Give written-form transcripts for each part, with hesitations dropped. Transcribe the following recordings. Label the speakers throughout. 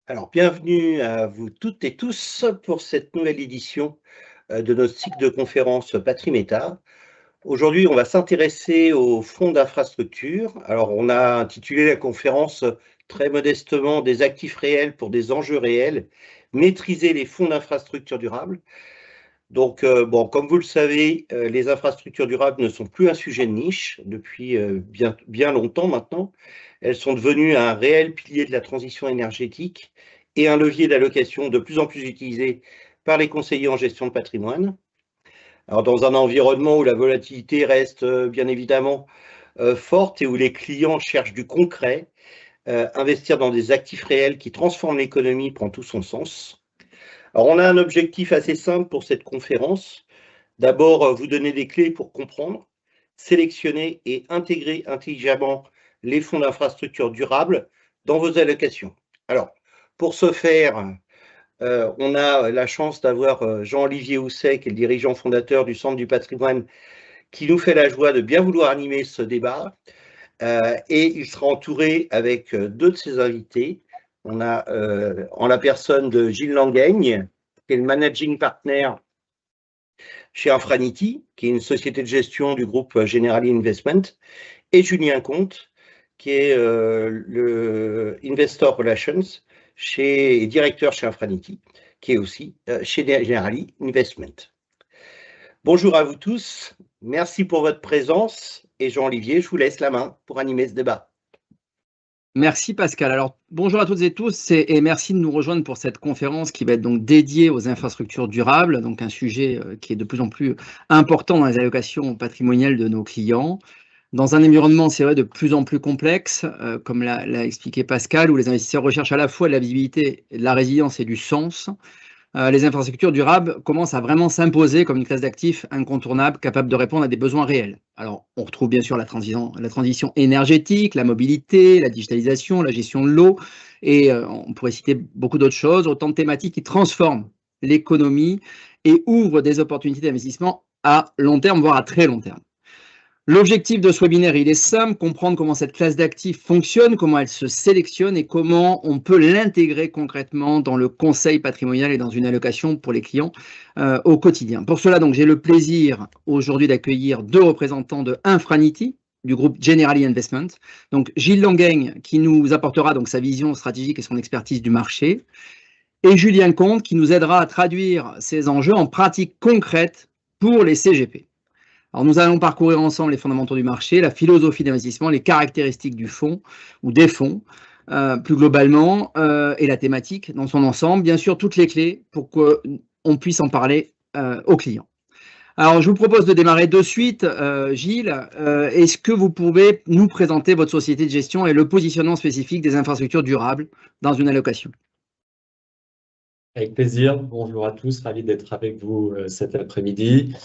Speaker 1: Alors, bienvenue à vous toutes et tous pour cette nouvelle édition de notre cycle de conférences Patrimeta. Aujourd'hui, on va s'intéresser aux fonds d'infrastructure. Alors, on a intitulé la conférence très modestement des actifs réels pour des enjeux réels, maîtriser les fonds d'infrastructure durables. Donc, bon, comme vous le savez, les infrastructures durables ne sont plus un sujet de niche depuis bien longtemps maintenant. Elles sont devenues un réel pilier de la transition énergétique et un levier d'allocation de plus en plus utilisé par les conseillers en gestion de patrimoine. Alors, dans un environnement où la volatilité reste bien évidemment forte et où les clients cherchent du concret, investir dans des actifs réels qui transforment l'économie prend tout son sens. Alors, on a un objectif assez simple pour cette conférence. D'abord, vous donner des clés pour comprendre, sélectionner et intégrer intelligemment les fonds d'infrastructure durables dans vos allocations. Alors, pour ce faire, on a la chance d'avoir Jean-Olivier Housset, qui est le dirigeant fondateur du Centre du patrimoine, qui nous fait la joie de bien vouloir animer ce débat. Et il sera entouré avec deux de ses invités. On a en la personne de Gilles Langaigne, qui est le managing partner chez Infranity, qui est une société de gestion du groupe Generali Investment, et Julien Comte, qui est le Investor Relations et directeur chez Infranity, qui est aussi chez Generali Investment. Bonjour à vous tous, merci pour votre présence, et Jean-Olivier, je vous laisse la main pour animer ce débat.
Speaker 2: Merci Pascal. Alors bonjour à toutes et tous et merci de nous rejoindre pour cette conférence qui va être donc dédiée aux infrastructures durables, donc un sujet qui est de plus en plus important dans les allocations patrimoniales de nos clients. Dans un environnement, c'est vrai, de plus en plus complexe, comme l'a expliqué Pascal, où les investisseurs recherchent à la fois de la visibilité, de la résilience et du sens. Les infrastructures durables commencent à vraiment s'imposer comme une classe d'actifs incontournable, capable de répondre à des besoins réels. Alors, on retrouve bien sûr la transition énergétique, la mobilité, la digitalisation, la gestion de l'eau, et on pourrait citer beaucoup d'autres choses, autant de thématiques qui transforment l'économie et ouvrent des opportunités d'investissement à long terme, voire à très long terme. L'objectif de ce webinaire, il est simple, comprendre comment cette classe d'actifs fonctionne, comment elle se sélectionne et comment on peut l'intégrer concrètement dans le conseil patrimonial et dans une allocation pour les clients au quotidien. Pour cela, donc, j'ai le plaisir aujourd'hui d'accueillir deux représentants de Infranity, du groupe Generali Investment. Donc, Gilles Langaigne, qui nous apportera donc sa vision stratégique et son expertise du marché, et Julien Comte, qui nous aidera à traduire ces enjeux en pratiques concrètes pour les CGP. Alors, nous allons parcourir ensemble les fondamentaux du marché, la philosophie d'investissement, les caractéristiques du fonds ou des fonds, plus globalement, et la thématique dans son ensemble. Bien sûr, toutes les clés pour qu'on puisse en parler aux clients. Alors, je vous propose de démarrer de suite. Gilles, est-ce que vous pouvez nous présenter votre société de gestion et le positionnement spécifique des infrastructures durables dans une allocation?
Speaker 3: Avec plaisir. Bonjour à tous, ravi d'être avec vous cet après-midi.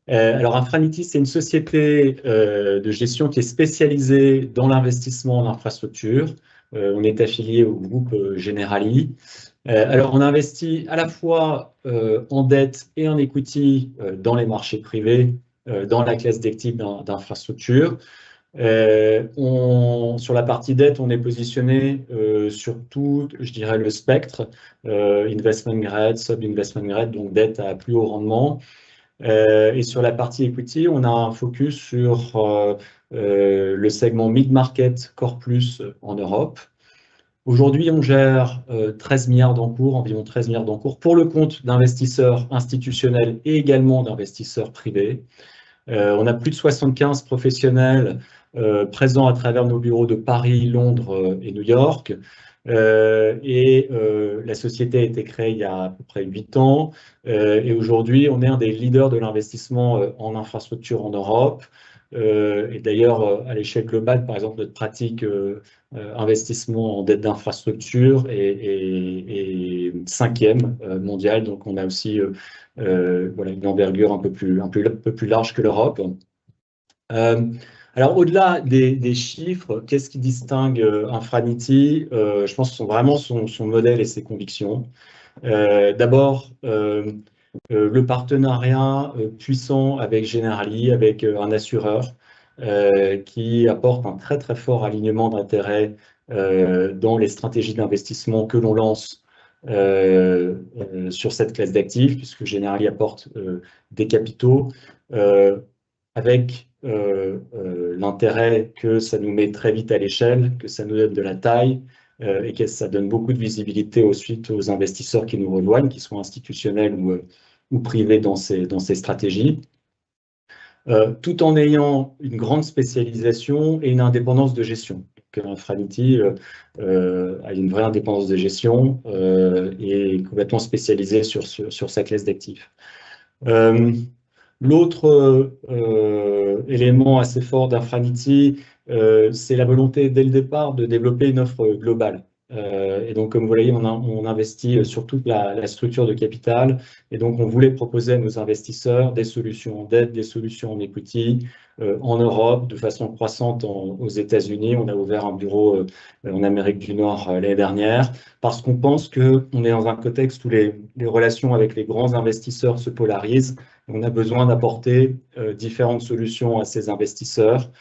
Speaker 3: Alors, Infranity, c'est une société de gestion qui est spécialisée dans l'investissement en infrastructure. On est affilié au groupe Generali. Alors, on investit à la fois en dette et en equity dans les marchés privés, dans la classe d'actifs d'infrastructure. Sur la partie dette, on est positionné sur tout, je dirais, le spectre, investment grade, sub-investment grade, donc dette à plus haut rendement. Et sur la partie equity, on a un focus sur le segment mid-market Core Plus en Europe. Aujourd'hui, on gère 13 milliards d'encours, environ 13 milliards d'encours, pour le compte d'investisseurs institutionnels et également d'investisseurs privés. On a plus de 75 professionnels présents à travers nos bureaux de Paris, Londres et New York. La société a été créée il y a à peu près 8 ans. Et aujourd'hui, on est un des leaders de l'investissement en infrastructure en Europe. Et d'ailleurs, à l'échelle globale, par exemple, notre pratique investissement en dette d'infrastructure est 5e mondiale. Donc, on a aussi voilà, une envergure un peu plus large que l'Europe. Alors, au-delà des chiffres, qu'est-ce qui distingue Infranity? Je pense que c'est vraiment son modèle et ses convictions. D'abord, le partenariat puissant avec Generali, avec un assureur qui apporte un très très fort alignement d'intérêts dans les stratégies d'investissement que l'on lance sur cette classe d'actifs, puisque Generali apporte des capitaux avec l'intérêt que ça nous met très vite à l'échelle, que ça nous donne de la taille et que ça donne beaucoup de visibilité ensuite aux investisseurs qui nous rejoignent, qu'ils soient institutionnels ou privés dans ces stratégies. Tout en ayant une grande spécialisation et une indépendance de gestion. Infranity a une vraie indépendance de gestion et est complètement spécialisée sur sa classe d'actifs. L'autre élément assez fort d'Infranity, c'est la volonté dès le départ de développer une offre globale. Et donc, comme vous voyez, on investit sur toute la structure de capital. Et donc, on voulait proposer à nos investisseurs des solutions en dette, des solutions en equity en Europe, de façon croissante aux États-Unis. On a ouvert un bureau en Amérique du Nord l'année dernière, parce qu'on pense qu'on est dans un contexte où les relations avec les grands investisseurs se polarisent. On a besoin d'apporter différentes solutions à ces investisseurs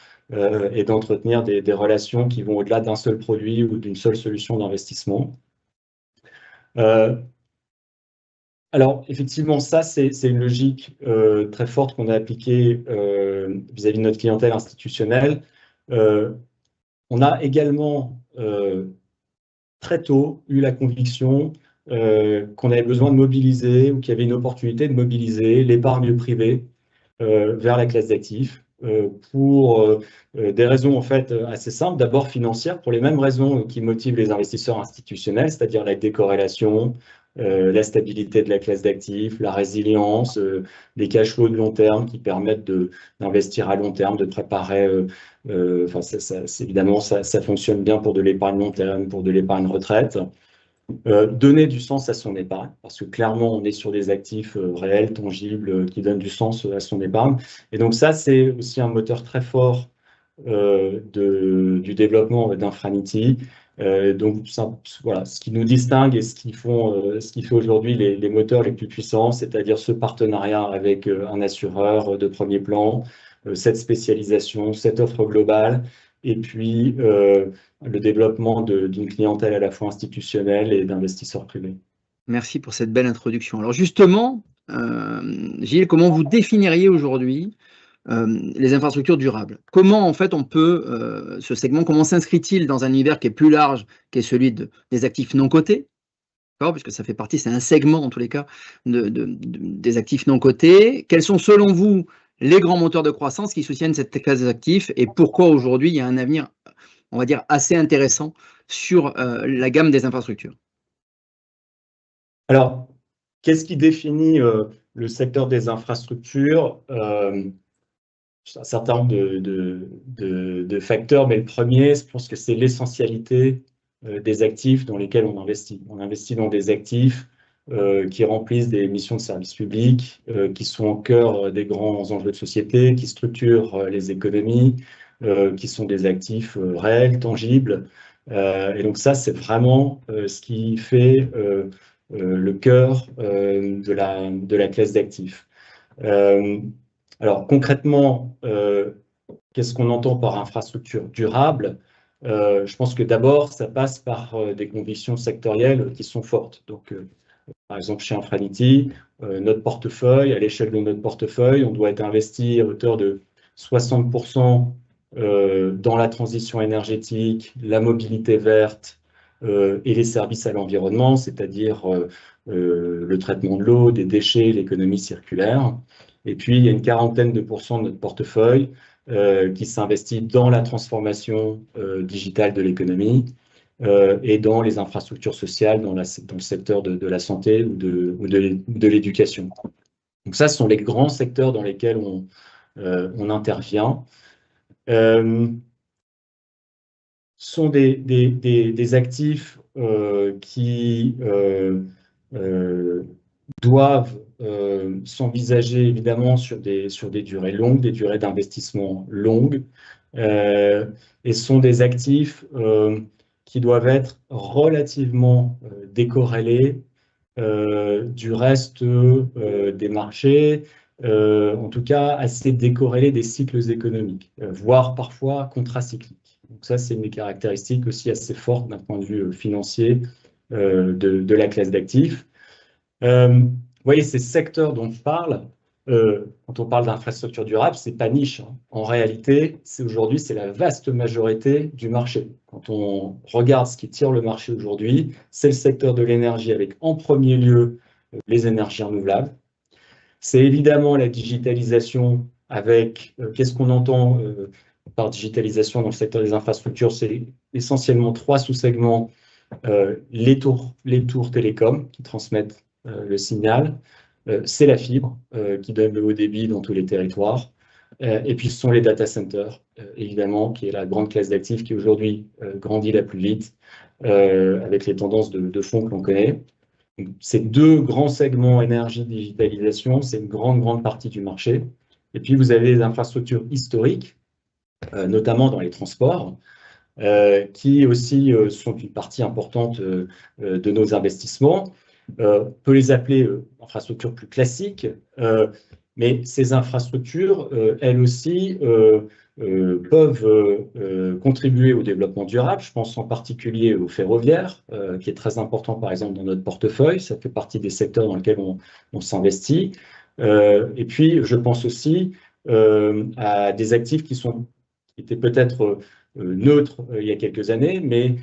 Speaker 3: et d'entretenir des relations qui vont au-delà d'un seul produit ou d'une seule solution d'investissement. Alors, effectivement, ça, c'est une logique très forte qu'on a appliquée vis-à-vis de notre clientèle institutionnelle. On a également très tôt eu la conviction qu'on avait besoin de mobiliser ou qu'il y avait une opportunité de mobiliser l'épargne privée vers la classe d'actifs pour des raisons en fait assez simples, d'abord financières, pour les mêmes raisons qui motivent les investisseurs institutionnels, c'est-à-dire la décorrélation, la stabilité de la classe d'actifs, la résilience, les cash flows de long terme qui permettent d'investir à long terme, de préparer, évidemment ça fonctionne bien pour de l'épargne long terme, pour de l'épargne retraite. Donner du sens à son épargne, parce que clairement, on est sur des actifs réels, tangibles, qui donnent du sens à son épargne. Et donc ça, c'est aussi un moteur très fort du développement d'Infranity. Donc voilà, ce qui nous distingue et ce qui fait aujourd'hui les moteurs les plus puissants, c'est-à-dire ce partenariat avec un assureur de premier plan, cette spécialisation, cette offre globale, et puis le développement d'une clientèle à la fois institutionnelle et d'investisseurs privés.
Speaker 2: Merci pour cette belle introduction. Alors justement, Gilles, comment vous définiriez aujourd'hui les infrastructures durables? Comment en fait on peut, ce segment, comment s'inscrit-il dans un univers qui est plus large, qui est celui des actifs non cotés, puisque ça fait partie, c'est un segment en tous les cas des actifs non cotés. Quels sont selon vous les grands moteurs de croissance qui soutiennent cette classe d'actifs et pourquoi aujourd'hui il y a un avenir, on va dire, assez intéressant sur la gamme des infrastructures?
Speaker 3: Alors, qu'est-ce qui définit le secteur des infrastructures? Un certain nombre de facteurs, mais le premier, je pense que c'est l'essentialité des actifs dans lesquels on investit. On investit dans des actifs qui remplissent des missions de service public, qui sont au cœur des grands enjeux de société, qui structurent les économies, qui sont des actifs réels, tangibles. Et donc ça, c'est vraiment ce qui fait le cœur de la classe d'actifs. Alors concrètement, qu'est-ce qu'on entend par infrastructure durable? Je pense que d'abord, ça passe par des convictions sectorielles qui sont fortes. Donc, par exemple, chez Infranity, notre portefeuille, à l'échelle de notre portefeuille, on doit être investi à hauteur de 60% dans la transition énergétique, la mobilité verte et les services à l'environnement, c'est-à-dire le traitement de l'eau, des déchets, l'économie circulaire. Et puis, il y a une quarantaine de pourcents de notre portefeuille qui s'investit dans la transformation digitale de l'économie et dans les infrastructures sociales, dans le secteur de la santé ou de l'éducation. Donc ça, ce sont les grands secteurs dans lesquels on intervient. Sont des actifs qui doivent s'envisager évidemment sur des durées longues, des durées d'investissement longues, et sont des actifs qui doivent être relativement décorrélés du reste des marchés, en tout cas assez décorrélés des cycles économiques, voire parfois contracycliques. Donc ça, c'est une des caractéristiques aussi assez fortes d'un point de vue financier de la classe d'actifs. Vous voyez, ces secteurs dont je parle, quand on parle d'infrastructure durable, ce n'est pas niche, hein. En réalité, aujourd'hui, c'est la vaste majorité du marché. Quand on regarde ce qui tire le marché aujourd'hui, c'est le secteur de l'énergie avec en premier lieu les énergies renouvelables. C'est évidemment la digitalisation avec, qu'est-ce qu'on entend par digitalisation dans le secteur des infrastructures? C'est essentiellement 3 sous-segments. Les tours télécoms qui transmettent le signal, c'est la fibre qui donne le haut débit dans tous les territoires, et puis ce sont les data centers, évidemment, qui est la grande classe d'actifs qui aujourd'hui grandit la plus vite, avec les tendances de fond que l'on connaît. Donc, ces 2 grands segments, énergie, digitalisation, c'est une grande partie du marché. Et puis vous avez les infrastructures historiques, notamment dans les transports, qui aussi sont une partie importante de nos investissements. On peut les appeler infrastructures plus classiques, mais ces infrastructures, elles aussi, peuvent contribuer au développement durable. Je pense en particulier au ferroviaire, qui est très important par exemple dans notre portefeuille. Ça fait partie des secteurs dans lesquels on s'investit. Et puis, je pense aussi à des actifs qui étaient peut-être neutres il y a quelques années, mais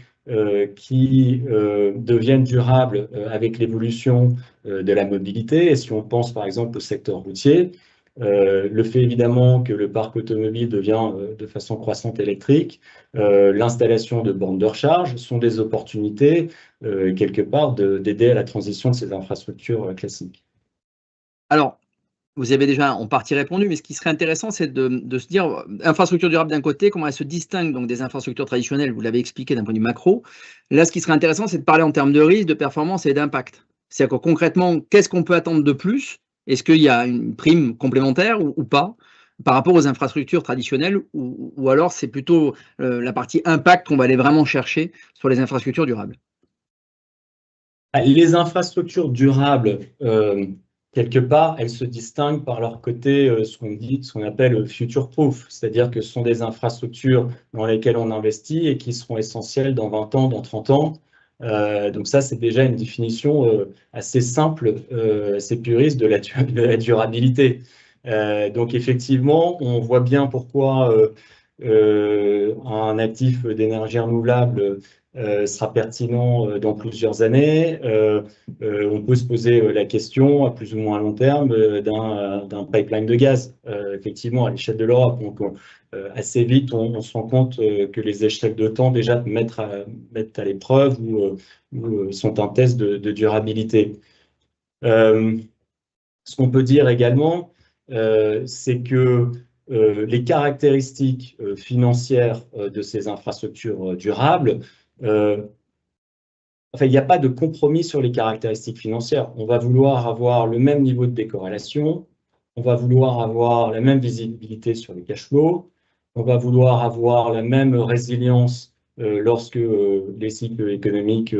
Speaker 3: qui deviennent durables avec l'évolution de la mobilité. Et si on pense par exemple au secteur routier, le fait évidemment que le parc automobile devient de façon croissante électrique, l'installation de bornes de recharge sont des opportunités quelque part d'aider à la transition de ces infrastructures classiques.
Speaker 2: Alors, vous avez déjà en partie répondu, mais ce qui serait intéressant, c'est de se dire, infrastructure durable d'un côté, comment elle se distingue donc des infrastructures traditionnelles, vous l'avez expliqué d'un point de vue macro. Là, ce qui serait intéressant, c'est de parler en termes de risque, de performance et d'impact. C'est-à-dire que concrètement, qu'est-ce qu'on peut attendre de plus? Est-ce qu'il y a une prime complémentaire ou pas par rapport aux infrastructures traditionnelles, ou alors c'est plutôt la partie impact qu'on va aller vraiment chercher sur les infrastructures durables?
Speaker 3: Les infrastructures durables, quelque part, elles se distinguent par leur côté, ce qu'on appelle future-proof, c'est-à-dire que ce sont des infrastructures dans lesquelles on investit et qui seront essentielles dans 20 ans, dans 30 ans. Donc ça, c'est déjà une définition assez simple, assez puriste de la durabilité. Donc effectivement, on voit bien pourquoi un actif d'énergie renouvelable sera pertinent dans plusieurs années. On peut se poser la question à plus ou moins long terme d'un pipeline de gaz, effectivement, à l'échelle de l'Europe. Donc, assez vite, on se rend compte que les échelles de temps déjà mettent à l'épreuve ou sont un test de durabilité. Ce qu'on peut dire également, c'est que les caractéristiques financières de ces infrastructures durables, il n'y a pas de compromis sur les caractéristiques financières. On va vouloir avoir le même niveau de décorrélation, on va vouloir avoir la même visibilité sur les cash flows, on va vouloir avoir la même résilience lorsque les cycles économiques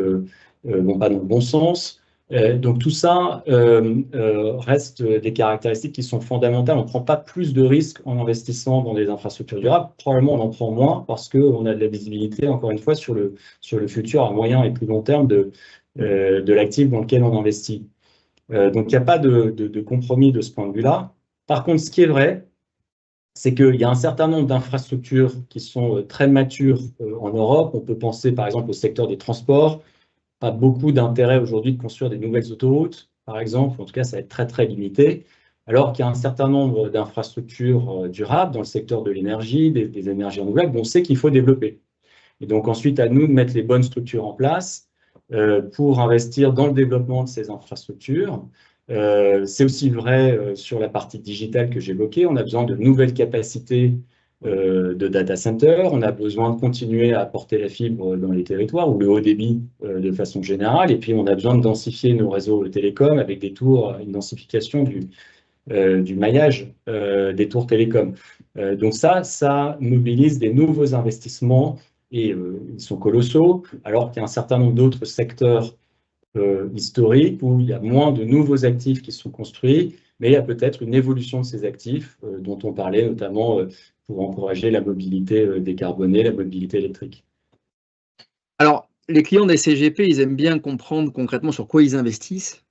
Speaker 3: vont pas dans le bon sens. Donc tout ça reste des caractéristiques qui sont fondamentales. On ne prend pas plus de risques en investissant dans des infrastructures durables. Probablement, on en prend moins parce qu'on a de la visibilité, encore une fois, sur le futur à moyen et plus long terme de l'actif dans lequel on investit. Donc, il n'y a pas de compromis de ce point de vue-là. Par contre, ce qui est vrai, c'est qu'il y a un certain nombre d'infrastructures qui sont très matures en Europe. On peut penser, par exemple, au secteur des transports. Pas beaucoup d'intérêt aujourd'hui de construire des nouvelles autoroutes, par exemple. En tout cas, ça va être très, très limité. Alors qu'il y a un certain nombre d'infrastructures durables dans le secteur de l'énergie, des énergies renouvelables, on sait qu'il faut développer. Et donc ensuite, à nous de mettre les bonnes structures en place pour investir dans le développement de ces infrastructures. C'est aussi vrai sur la partie digitale que j'évoquais. On a besoin de nouvelles capacités de data center, on a besoin de continuer à apporter la fibre dans les territoires ou le haut débit de façon générale, et puis on a besoin de densifier nos réseaux télécoms avec des tours, une densification du maillage des tours télécoms. Donc ça mobilise des nouveaux investissements et ils sont colossaux, alors qu'il y a un certain nombre d'autres secteurs historiques où il y a moins de nouveaux actifs qui sont construits, mais il y a peut-être une évolution de ces actifs dont on parlait notamment pour encourager la mobilité décarbonée, la mobilité électrique.
Speaker 2: Alors, les clients des CGP, ils aiment bien comprendre concrètement sur quoi ils investissent.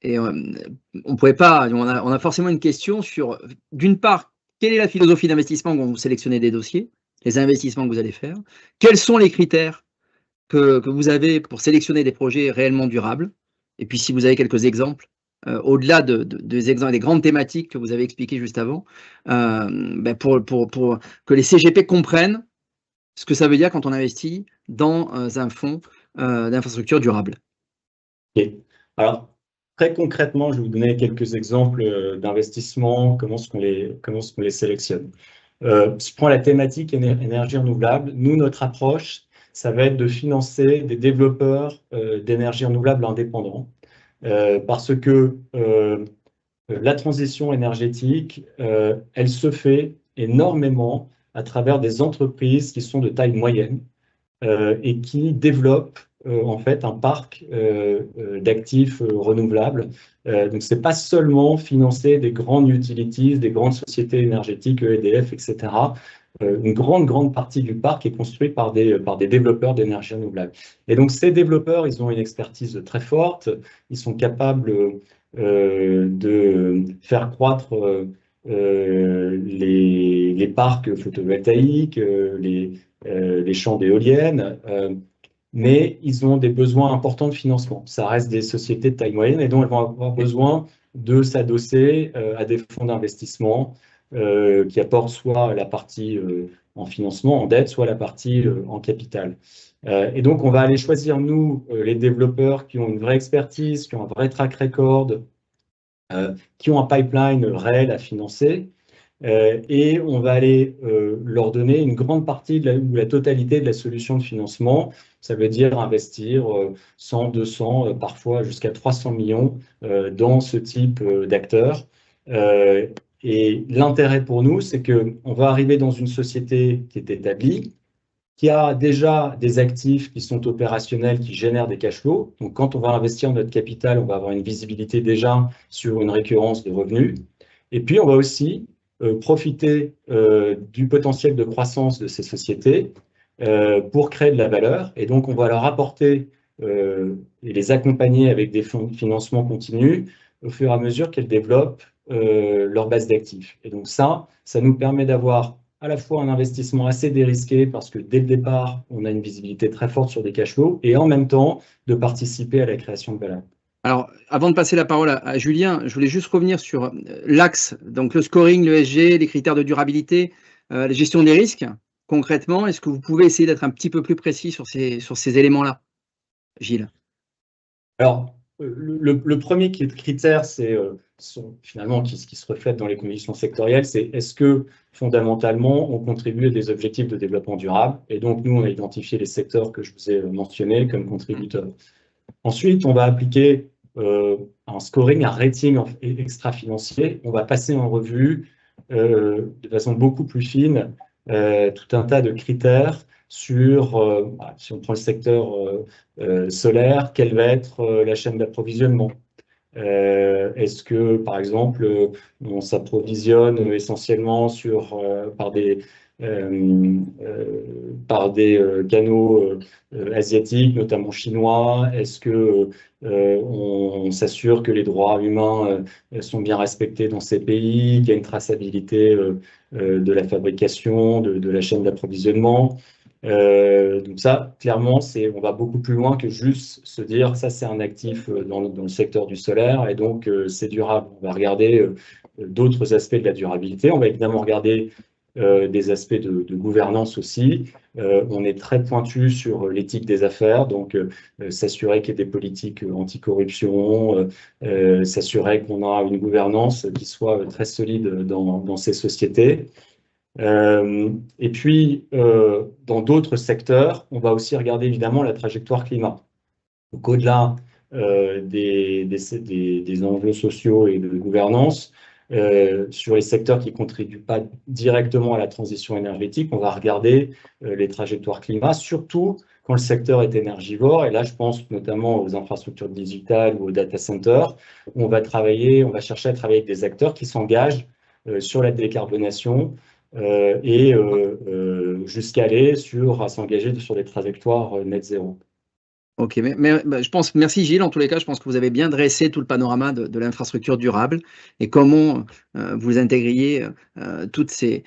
Speaker 2: Et on pouvait pas, on a forcément une question sur, d'une part, quelle est la philosophie d'investissement quand vous sélectionnez des dossiers, les investissements que vous allez faire, quels sont les critères que vous avez pour sélectionner des projets réellement durables, et puis si vous avez quelques exemples, au-delà des exemples, des grandes thématiques que vous avez expliquées juste avant, pour que les CGP comprennent ce que ça veut dire quand on investit dans un fonds d'infrastructure durable.
Speaker 3: Okay. Alors, très concrètement, je vais vous donner quelques exemples d'investissements, comment est-ce qu'on les sélectionne. Je prends la thématique énergie renouvelable. Nous, notre approche, ça va être de financer des développeurs d'énergie renouvelable indépendants, parce que la transition énergétique, elle se fait énormément à travers des entreprises qui sont de taille moyenne et qui développent en fait un parc d'actifs renouvelables. Donc, ce n'est pas seulement financer des grandes utilities, des grandes sociétés énergétiques, EDF, etc. Une grande partie du parc est construite par des développeurs d'énergie renouvelable. Et donc, ces développeurs, ils ont une expertise très forte, ils sont capables de faire croître les parcs photovoltaïques, les champs d'éoliennes, mais ils ont des besoins importants de financement. Ça reste des sociétés de taille moyenne et donc elles vont avoir besoin de s'adosser à des fonds d'investissement qui apportent soit la partie en financement, en dette, soit la partie en capital. Et donc, on va aller choisir, nous, les développeurs qui ont une vraie expertise, qui ont un vrai track record, qui ont un pipeline réel à financer. Et on va aller leur donner une grande partie ou la totalité de la solution de financement. Ça veut dire investir 100, 200, parfois jusqu'à 300 millions dans ce type d'acteurs. Et l'intérêt pour nous, c'est qu'on va arriver dans une société qui est établie, qui a déjà des actifs qui sont opérationnels, qui génèrent des cash flows. Donc, quand on va investir notre capital, on va avoir une visibilité déjà sur une récurrence de revenus. Et puis, on va aussi profiter du potentiel de croissance de ces sociétés pour créer de la valeur. Et donc, on va leur apporter et les accompagner avec des fonds de financement continus au fur et à mesure qu'elles développent leur base d'actifs. Et donc, ça nous permet d'avoir à la fois un investissement assez dérisqué parce que dès le départ, on a une visibilité très forte sur des cash flows et en même temps de participer à la création de valeur.
Speaker 2: Alors, avant de passer la parole à Julien, je voulais juste revenir sur l'axe, donc le scoring, l'ESG, les critères de durabilité, la gestion des risques. Concrètement, est-ce que vous pouvez essayer d'être un petit peu plus précis sur ces éléments-là, Gilles?
Speaker 3: Alors, le premier critère, c'est finalement qui se reflète dans les conditions sectorielles, c'est est-ce que fondamentalement, on contribue à des objectifs de développement durable? Et donc, nous, on a identifié les secteurs que je vous ai mentionnés comme contributeurs. Ensuite, on va appliquer un scoring, un rating extra-financier. On va passer en revue de façon beaucoup plus fine tout un tas de critères sur, si on prend le secteur solaire, quelle va être la chaîne d'approvisionnement? Est-ce que, par exemple, on s'approvisionne essentiellement par des canaux asiatiques, notamment chinois? Est-ce que on s'assure que les droits humains sont bien respectés dans ces pays, qu'il y a une traçabilité de la fabrication, de la chaîne d'approvisionnement? Donc ça, clairement, on va beaucoup plus loin que juste se dire ça, c'est un actif dans le secteur du solaire et donc c'est durable. On va regarder d'autres aspects de la durabilité. On va évidemment regarder des aspects de gouvernance aussi. On est très pointu sur l'éthique des affaires, donc s'assurer qu'il y ait des politiques anticorruption, s'assurer qu'on a une gouvernance qui soit très solide dans ces sociétés. Et puis, dans d'autres secteurs, on va aussi regarder évidemment la trajectoire climat. Donc, au-delà des enjeux sociaux et de gouvernance, sur les secteurs qui ne contribuent pas directement à la transition énergétique, on va regarder les trajectoires climat, surtout quand le secteur est énergivore. Et là, je pense notamment aux infrastructures digitales ou aux data centers. On va chercher à travailler avec des acteurs qui s'engagent sur la décarbonation, et jusqu'à aller à s'engager sur des trajectoires net zéro.
Speaker 2: Ok, mais je pense, merci Gilles, en tous les cas, je pense que vous avez bien dressé tout le panorama de l'infrastructure durable et comment vous intégriez tous ces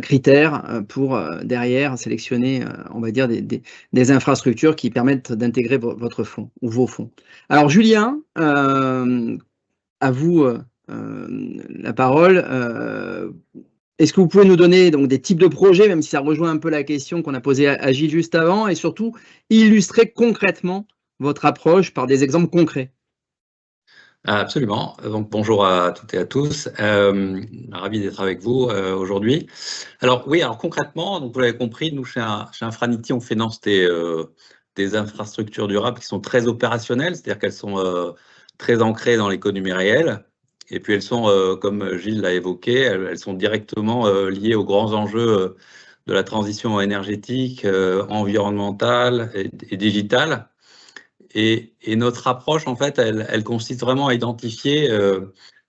Speaker 2: critères pour derrière sélectionner, on va dire, des infrastructures qui permettent d'intégrer votre fonds ou vos fonds. Alors Julien, à vous la parole. Est-ce que vous pouvez nous donner donc des types de projets, même si ça rejoint un peu la question qu'on a posée à Gilles juste avant, et surtout illustrer concrètement votre approche par des exemples concrets?
Speaker 4: Absolument. Donc, bonjour à toutes et à tous. Ravi d'être avec vous aujourd'hui. Alors, oui, alors concrètement, donc vous l'avez compris, nous, chez Infranity, on finance des infrastructures durables qui sont très opérationnelles, c'est-à-dire qu'elles sont très ancrées dans l'économie réelle. Et puis, elles sont, comme Gilles l'a évoqué, elles sont directement liées aux grands enjeux de la transition énergétique, environnementale et digitale. Et notre approche, en fait, elle consiste vraiment à identifier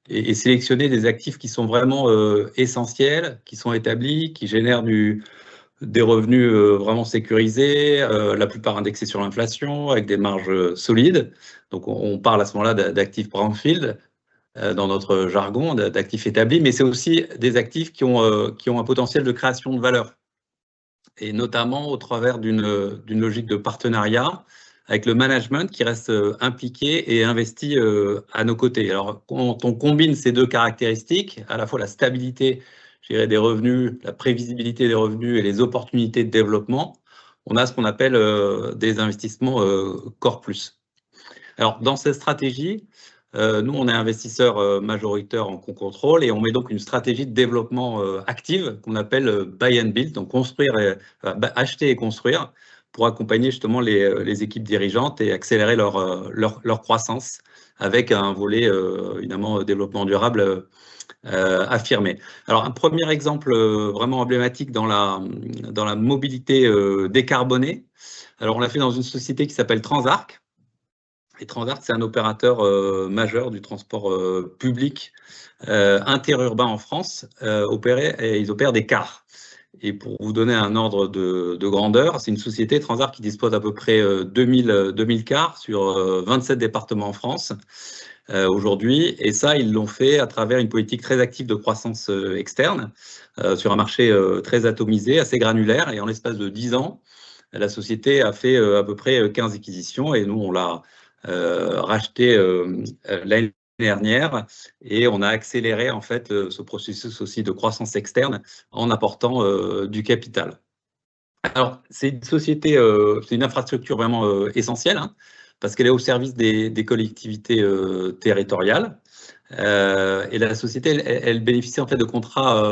Speaker 4: et sélectionner des actifs qui sont vraiment essentiels, qui sont établis, qui génèrent des revenus vraiment sécurisés, la plupart indexés sur l'inflation, avec des marges solides. Donc, on parle à ce moment-là d'actifs brownfield, dans notre jargon, d'actifs établis, mais c'est aussi des actifs qui ont un potentiel de création de valeur, et notamment au travers d'une logique de partenariat avec le management qui reste impliqué et investi à nos côtés. Alors, quand on combine ces deux caractéristiques, à la fois la stabilité, je dirais, des revenus, la prévisibilité des revenus et les opportunités de développement, on a ce qu'on appelle des investissements Core Plus. Alors, dans cette stratégie, nous, on est investisseur majoritaire en co-contrôle et on met donc une stratégie de développement active qu'on appelle Buy and Build, donc acheter et construire, pour accompagner justement les équipes dirigeantes et accélérer leur croissance avec un volet évidemment développement durable affirmé. Alors, un premier exemple vraiment emblématique dans la mobilité décarbonée. Alors, on l'a fait dans une société qui s'appelle Transarc. Et Transarc, c'est un opérateur majeur du transport public interurbain en France. Ils opèrent des cars. Et pour vous donner un ordre de grandeur, c'est une société, Transarc, qui dispose à peu près 2000 cars sur 27 départements en France aujourd'hui. Et ça, ils l'ont fait à travers une politique très active de croissance externe sur un marché très atomisé, assez granulaire. Et en l'espace de 10 ans, la société a fait à peu près 15 acquisitions et nous, on l'a racheté l'année dernière et on a accéléré en fait ce processus aussi de croissance externe en apportant du capital. Alors, c'est une société, c'est une infrastructure vraiment essentielle parce qu'elle est au service des collectivités territoriales. Et la société, elle bénéficie en fait de contrats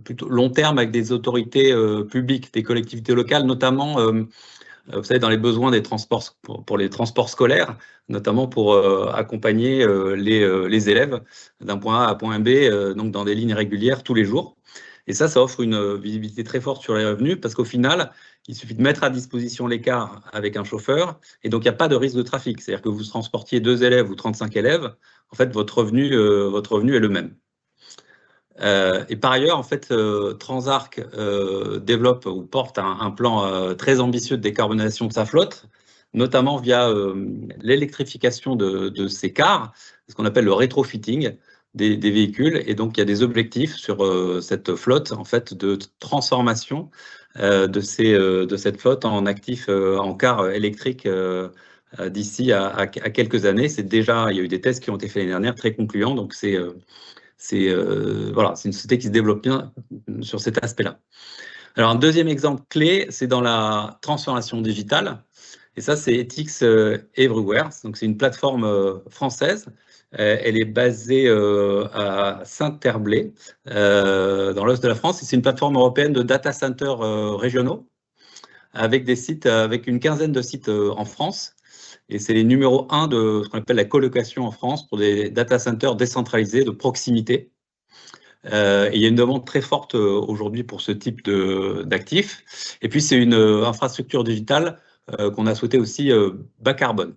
Speaker 4: plutôt long terme avec des autorités publiques, des collectivités locales, notamment vous savez, dans les besoins des transports, pour les transports scolaires, notamment pour accompagner les élèves d'un point A à point B, donc dans des lignes régulières tous les jours. Et ça offre une visibilité très forte sur les revenus parce qu'au final, il suffit de mettre à disposition les cars avec un chauffeur et donc il n'y a pas de risque de trafic. C'est-à-dire que vous transportiez 2 élèves ou 35 élèves, en fait, votre revenu est le même. Et par ailleurs, en fait, Transarc développe ou porte un plan très ambitieux de décarbonation de sa flotte, notamment via l'électrification de ses cars, ce qu'on appelle le rétrofitting des véhicules. Et donc, il y a des objectifs sur cette flotte, en fait, de transformation de cette flotte en actifs, en cars électriques d'ici à quelques années. Il y a eu des tests qui ont été faits l'année dernière, très concluants. Donc, voilà, c'est une société qui se développe bien sur cet aspect-là. Alors, un deuxième exemple clé, c'est dans la transformation digitale. Et ça, c'est Ethics Everywhere. Donc, c'est une plateforme française. Elle est basée à Saint-Terblay, dans l'ouest de la France. Et c'est une plateforme européenne de data centers régionaux, avec des sites, avec une quinzaine de sites en France. Et c'est les numéros 1 de ce qu'on appelle la colocation en France pour des data centers décentralisés de proximité. Et il y a une demande très forte aujourd'hui pour ce type d'actifs. Et puis, c'est une infrastructure digitale qu'on a souhaité aussi bas carbone.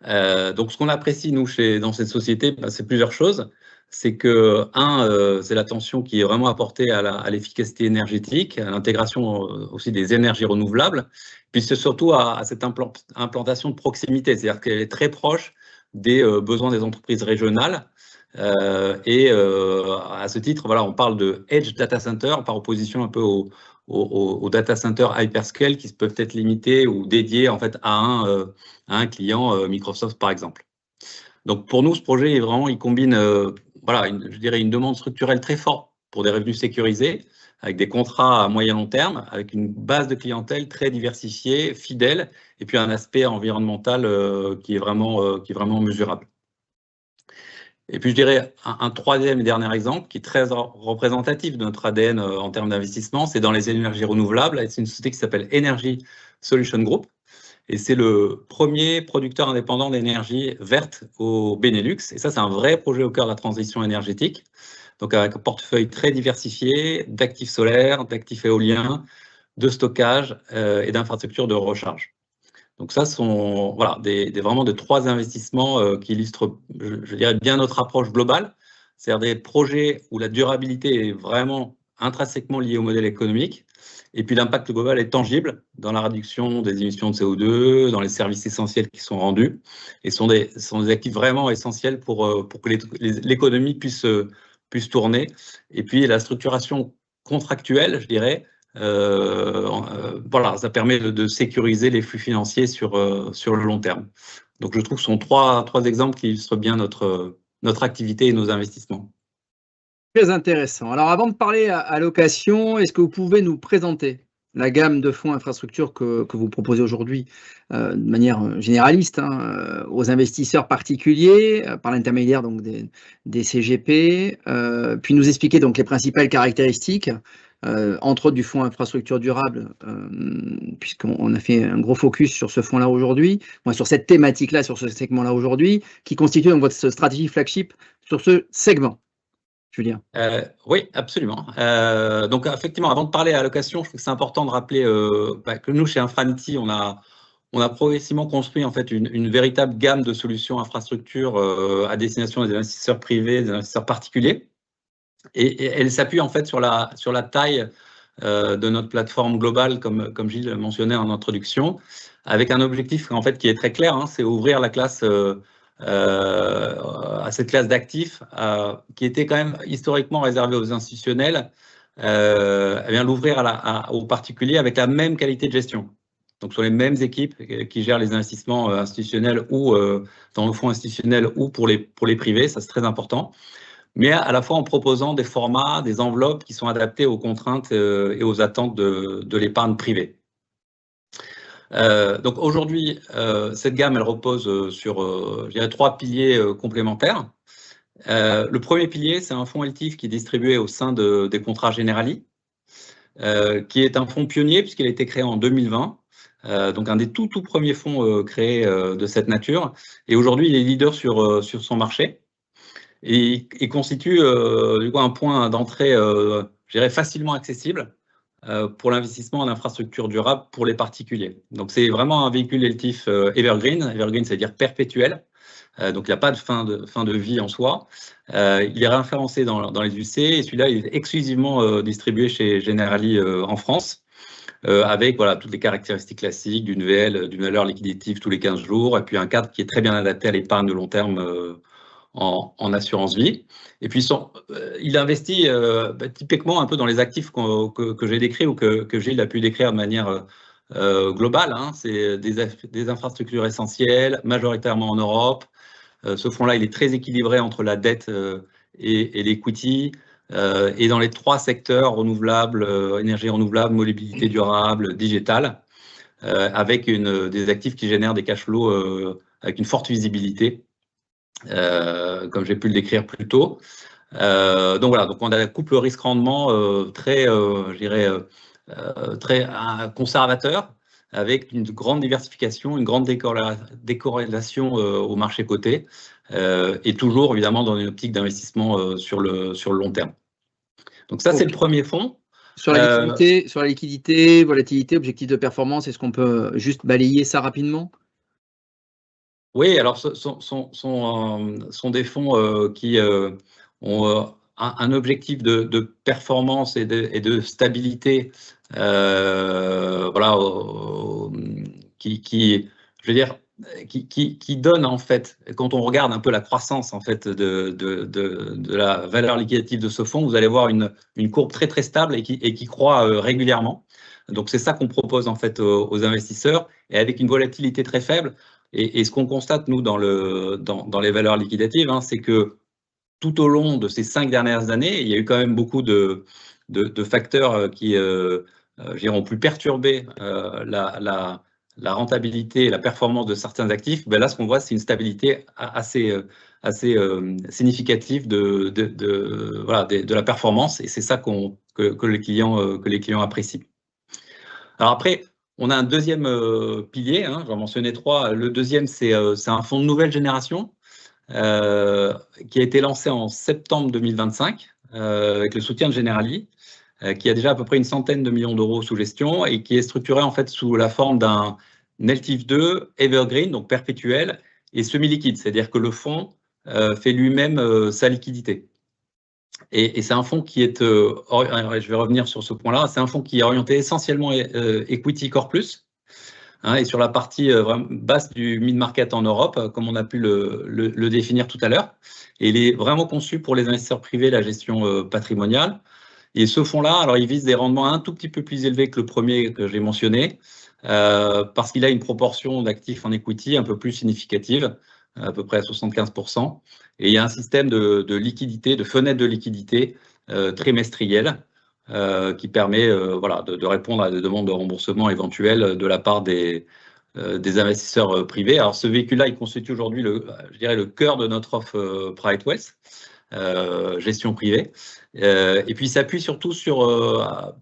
Speaker 4: Donc, ce qu'on apprécie, nous, dans cette société, c'est plusieurs choses. c'est que, c'est l'attention qui est vraiment apportée à l'efficacité énergétique, à l'intégration aussi des énergies renouvelables, puis c'est surtout à cette implantation de proximité, c'est-à-dire qu'elle est très proche des besoins des entreprises régionales. À ce titre, voilà, on parle de Edge Data Center par opposition un peu aux data centers hyperscale qui peuvent être limités ou dédiés en fait à un client Microsoft par exemple. Donc pour nous, ce projet est vraiment, il combine, voilà, je dirais une demande structurelle très forte pour des revenus sécurisés, avec des contrats à moyen long terme, avec une base de clientèle très diversifiée, fidèle, et puis un aspect environnemental qui est vraiment mesurable. Et puis je dirais un troisième et dernier exemple qui est très représentatif de notre ADN en termes d'investissement, c'est dans les énergies renouvelables. C'est une société qui s'appelle Energy Solution Group. Et c'est le premier producteur indépendant d'énergie verte au Benelux. Et ça, c'est un vrai projet au cœur de la transition énergétique. Donc, avec un portefeuille très diversifié d'actifs solaires, d'actifs éoliens, de stockage et d'infrastructures de recharge. Donc, ça sont voilà, vraiment des trois investissements qui illustrent, je dirais, bien notre approche globale. C'est-à-dire des projets où la durabilité est vraiment intrinsèquement liée au modèle économique. Et puis l'impact global est tangible dans la réduction des émissions de CO2, dans les services essentiels qui sont rendus, et sont des actifs vraiment essentiels pour que l'économie puisse tourner. Et puis la structuration contractuelle, je dirais, voilà, ça permet de sécuriser les flux financiers sur le long terme. Donc je trouve que ce sont trois exemples qui illustrent bien notre activité et nos investissements.
Speaker 2: Très intéressant. Alors, avant de parler allocation, est-ce que vous pouvez nous présenter la gamme de fonds infrastructures que vous proposez aujourd'hui de manière généraliste aux investisseurs particuliers par l'intermédiaire donc des CGP, puis nous expliquer donc les principales caractéristiques, entre autres du fonds infrastructure durable, puisqu'on a fait un gros focus sur ce fonds-là aujourd'hui, sur cette thématique-là, sur ce segment-là aujourd'hui, qui constitue donc votre stratégie flagship sur ce segment. Julien.
Speaker 4: Oui, absolument. Donc, effectivement, avant de parler allocation, je trouve que c'est important de rappeler que nous, chez Infranity, on a progressivement construit en fait une véritable gamme de solutions infrastructures à destination des investisseurs privés, des investisseurs particuliers. Et elle s'appuie en fait sur la taille de notre plateforme globale, comme Gilles le mentionnait en introduction, avec un objectif en fait qui est très clair, c'est ouvrir la classe à cette classe d'actifs qui était quand même historiquement réservée aux institutionnels, l'ouvrir aux particuliers avec la même qualité de gestion. Donc, sur les mêmes équipes qui gèrent les investissements institutionnels ou dans le fonds institutionnel ou pour les privés, ça c'est très important. Mais à la fois en proposant des formats, des enveloppes qui sont adaptés aux contraintes et aux attentes de l'épargne privée. Donc aujourd'hui, cette gamme, elle repose sur, je dirais, 3 piliers complémentaires. Le premier pilier, c'est un fonds LTIF qui est distribué au sein des contrats Generali, qui est un fonds pionnier puisqu'il a été créé en 2020. Donc un des tout premiers fonds créés de cette nature. Et aujourd'hui, il est leader sur son marché. Et il constitue du coup un point d'entrée, je dirais, facilement accessible pour l'investissement en infrastructure durable pour les particuliers. Donc, c'est vraiment un véhicule LTIF evergreen. Evergreen, c'est-à-dire perpétuel. Donc, il n'y a pas de fin de vie en soi. Il est référencé dans les UC et celui-là, il est exclusivement distribué chez Generali en France. Avec voilà, toutes les caractéristiques classiques d'une VL, d'une valeur liquidative tous les 15 jours, et puis un cadre qui est très bien adapté à l'épargne de long terme en assurance vie. Et puis, il investit typiquement un peu dans les actifs que j'ai décrits ou que Gilles a pu décrire de manière globale. C'est des infrastructures essentielles, majoritairement en Europe. Ce fonds-là, il est très équilibré entre la dette et l'equity. Et dans les 3 secteurs renouvelables, énergie renouvelable, mobilité durable, digital, avec des actifs qui génèrent des cash flows avec une forte visibilité. Comme j'ai pu le décrire plus tôt. Donc voilà, donc on a un couple risque-rendement très, je dirais, très conservateur, avec une grande diversification, une grande décorrélation au marché coté, et toujours évidemment dans une optique d'investissement sur le long terme. Donc ça, c'est le premier fonds.
Speaker 2: Sur la liquidité, volatilité, objectif de performance, est-ce qu'on peut juste balayer ça rapidement ?
Speaker 4: Oui, alors ce sont des fonds qui ont un objectif de performance et de stabilité, voilà, je veux dire, qui donne en fait, quand on regarde un peu la croissance en fait de la valeur liquidative de ce fonds, vous allez voir une courbe très très stable et qui croît régulièrement. Donc c'est ça qu'on propose en fait aux investisseurs, et avec une volatilité très faible. Et ce qu'on constate nous dans les valeurs liquidatives, hein, c'est que tout au long de ces 5 dernières années, il y a eu quand même beaucoup de facteurs qui ont pu perturber la rentabilité et la performance de certains actifs. Ben là, ce qu'on voit, c'est une stabilité assez significative de la performance, et c'est ça que les clients apprécient. Alors après, on a un deuxième pilier, hein, j'en mentionnais 3. Le deuxième, c'est un fonds de nouvelle génération qui a été lancé en septembre 2025 avec le soutien de Generali, qui a déjà à peu près 100 millions d'euros sous gestion et qui est structuré en fait sous la forme d'un LTIF 2 evergreen, donc perpétuel, et semi-liquide, c'est-à-dire que le fonds fait lui-même sa liquidité. Et c'est un fonds qui est, je vais revenir sur ce point-là, c'est un fonds qui est orienté essentiellement equity core plus, hein, et sur la partie basse du mid-market en Europe, comme on a pu le définir tout à l'heure. Et il est vraiment conçu pour les investisseurs privés, la gestion patrimoniale. Et ce fonds-là, alors il vise des rendements un tout petit peu plus élevés que le premier que j'ai mentionné, parce qu'il a une proportion d'actifs en equity un peu plus significative, à peu près à 75%. Et il y a un système de liquidité, de fenêtre de liquidité trimestrielle qui permet voilà, de répondre à des demandes de remboursement éventuelles de la part des investisseurs privés. Alors ce véhicule-là, il constitue aujourd'hui, je dirais, le cœur de notre offre Private Wealth, gestion privée. Et puis il s'appuie surtout sur on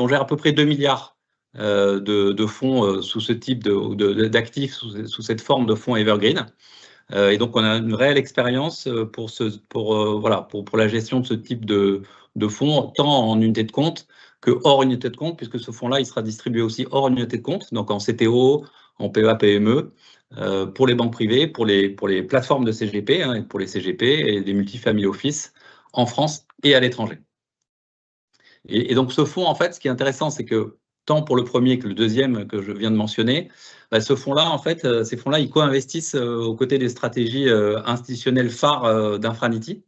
Speaker 4: gère à peu près 2 milliards de fonds sous ce type d'actifs, sous cette forme de fonds evergreen. Et donc, on a une réelle expérience pour la gestion de ce type de fonds, tant en unité de compte que hors unité de compte, puisque ce fonds-là, il sera distribué aussi hors unité de compte, donc en CTO, en PEA-PME, pour les banques privées, pour les plateformes de CGP, hein, pour les CGP et des multifamily office en France et à l'étranger. Et donc, ce fonds, en fait, ce qui est intéressant, c'est que tant pour le premier que le deuxième que je viens de mentionner, bah, ce fonds-là, en fait, ces fonds-là, ils co-investissent aux côtés des stratégies institutionnelles phares d'Infranity.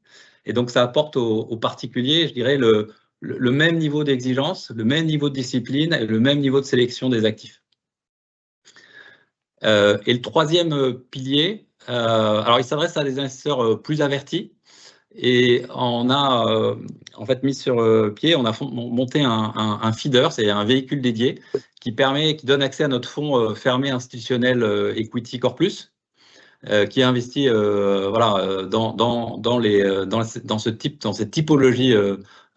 Speaker 4: Et donc, ça apporte aux particuliers, je dirais, le même niveau d'exigence, le même niveau de discipline et le même niveau de sélection des actifs. Et le troisième pilier, alors il s'adresse à des investisseurs plus avertis. Et on a en fait mis sur pied, on a monté un feeder, c'est un véhicule dédié qui donne accès à notre fonds fermé institutionnel Equity Core Plus, qui investit voilà, dans cette typologie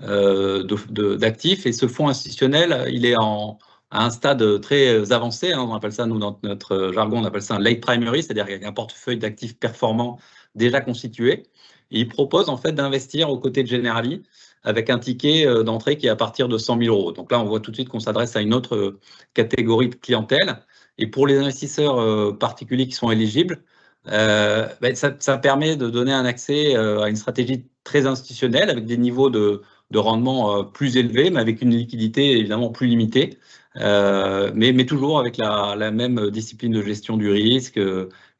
Speaker 4: d'actifs. Et ce fonds institutionnel, il est à un stade très avancé, hein, on appelle ça, nous, dans notre jargon, on appelle ça un late primary, c'est-à-dire avec un portefeuille d'actifs performants déjà constitué. Et il propose en fait d'investir aux côtés de Generali avec un ticket d'entrée qui est à partir de 100 000 euros. Donc là, on voit tout de suite qu'on s'adresse à une autre catégorie de clientèle. Et pour les investisseurs particuliers qui sont éligibles, ça permet de donner un accès à une stratégie très institutionnelle avec des niveaux de rendement plus élevés, mais avec une liquidité évidemment plus limitée, mais toujours avec la même discipline de gestion du risque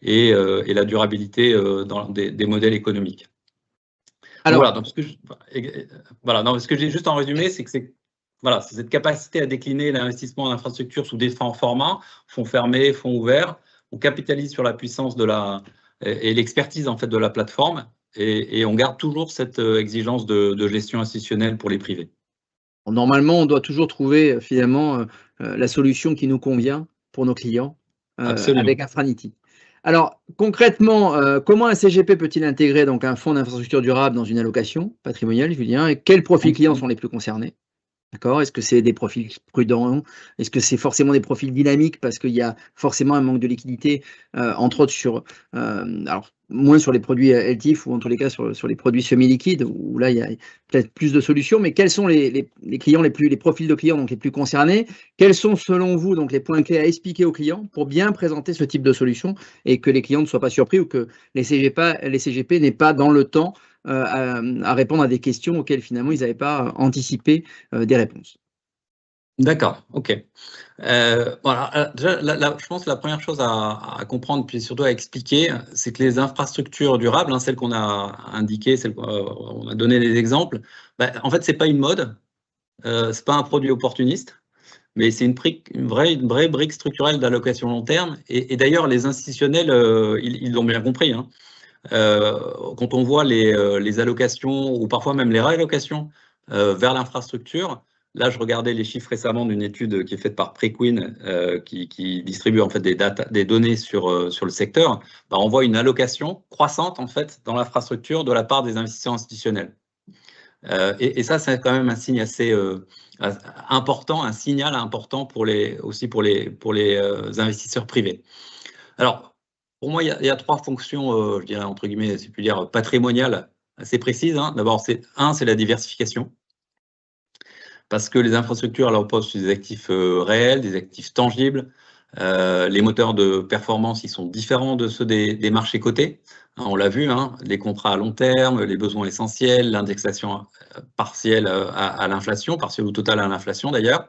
Speaker 4: et la durabilité dans des modèles économiques. Alors, ce que j'ai juste en résumé, c'est que c'est cette capacité à décliner l'investissement en infrastructure sous différents formats, fonds fermés, fonds ouverts. On capitalise sur la puissance et l'expertise en fait de la plateforme, et on garde toujours cette exigence de gestion institutionnelle pour les privés.
Speaker 2: Normalement, on doit toujours trouver finalement la solution qui nous convient pour nos clients avec Infranity. Alors, concrètement, comment un CGP peut-il intégrer donc un fonds d'infrastructure durable dans une allocation patrimoniale, Julien, et quels profils clients sont les plus concernés? D'accord? Est-ce que c'est des profils prudents? Est-ce que c'est forcément des profils dynamiques parce qu'il y a forcément un manque de liquidité, entre autres alors moins sur les produits LTIF ou en tous les cas sur les produits semi-liquides, où là, il y a peut-être plus de solutions. Mais quels sont les clients les profils de clients donc les plus concernés? Quels sont, selon vous, donc les points clés à expliquer aux clients pour bien présenter ce type de solution et que les clients ne soient pas surpris ou que les CGP n'aient pas dans le temps à répondre à des questions auxquelles finalement ils n'avaient pas anticipé des réponses?
Speaker 4: D'accord, ok. Voilà, déjà, je pense que la première chose à comprendre, puis surtout à expliquer, c'est que les infrastructures durables, hein, celles qu'on a indiquées, celles qu'on a donné des exemples, en fait, c'est pas une mode, c'est pas un produit opportuniste, mais c'est une vraie brique structurelle d'allocation long terme. Et d'ailleurs, les institutionnels, ils l'ont bien compris, hein. Quand on voit les allocations ou parfois même les réallocations vers l'infrastructure, là, je regardais les chiffres récemment d'une étude qui est faite par Preqin, qui distribue en fait des données sur le secteur. On voit une allocation croissante en fait dans l'infrastructure de la part des investisseurs institutionnels. Et ça, c'est quand même un signe assez important, un signal important aussi pour les investisseurs privés. Alors, pour moi, il y a trois fonctions, je dirais entre guillemets, si je puis dire, patrimoniales assez précises, hein. D'abord, c'est la diversification. Parce que les infrastructures, elles reposent sur des actifs réels, des actifs tangibles. Les moteurs de performance, ils sont différents de ceux des marchés cotés. Hein, on l'a vu, hein, les contrats à long terme, les besoins essentiels, l'indexation partielle à l'inflation, partielle ou totale à l'inflation d'ailleurs.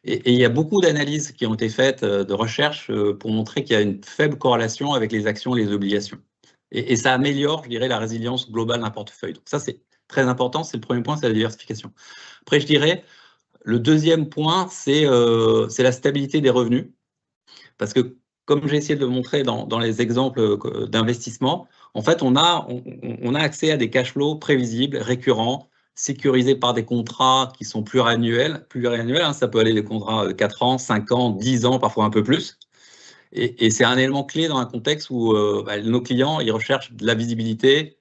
Speaker 4: Et il y a beaucoup d'analyses qui ont été faites, de recherches, pour montrer qu'il y a une faible corrélation avec les actions et les obligations. Et ça améliore, je dirais, la résilience globale d'un portefeuille. Donc ça, c'est très important. C'est le premier point, c'est la diversification. Après, je dirais, le deuxième point, c'est la stabilité des revenus. Parce que, comme j'ai essayé de le montrer dans les exemples d'investissement, en fait, on a accès à des cash flows prévisibles, récurrents, sécurisés par des contrats qui sont pluriannuels. Hein, ça peut aller des contrats de 4 ans, 5 ans, 10 ans, parfois un peu plus. Et c'est un élément clé dans un contexte où nos clients, ils recherchent de la visibilité